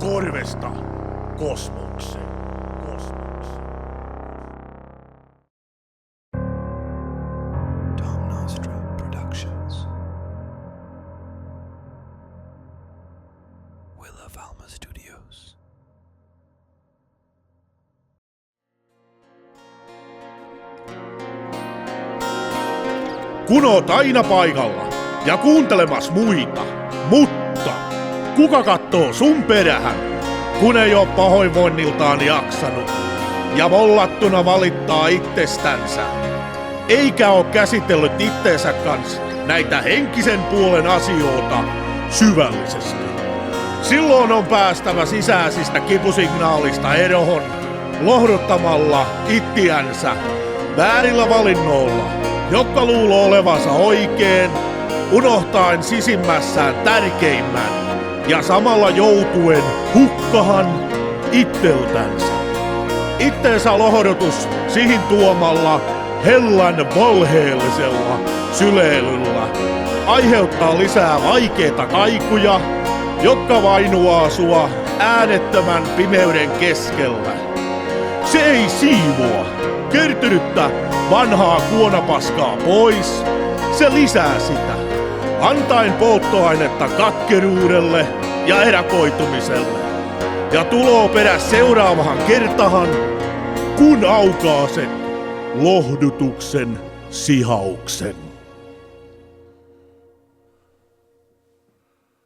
korvesta kosmokseen. Tom Nostra Productions. Willa Valma Studios. Kun oot aina paikalla ja kuuntelemas muita, mutta kuka kattoo sun perähän, kun ei oo pahoinvoinniltaan jaksanut ja mollattuna valittaa itsestänsä, eikä oo käsitellyt itteensä kanssa näitä henkisen puolen asioita syvällisesti. Silloin on päästävä sisäisistä kipusignaalista erohon lohduttamalla ittiänsä väärillä valinnoilla, jotka luuloo olevansa oikein, unohtaen sisimmässään tärkeimmän ja samalla joutuen hukkahan itseltänsä. Itteensä lohdutus sihin tuomalla hellän valheellisella syleilyllä aiheuttaa lisää vaikeita kaikuja, jotka vainuaa sua äänettömän pimeyden keskellä. Se ei siivoa kertynyttä vanhaa kuonapaskaa pois, se lisää sitä, antaen polttoainetta katkeruudelle ja erakoitumiselle. Ja tuloo perä seuraavahan kertahan, kun aukaaset lohdutuksen sihauksen.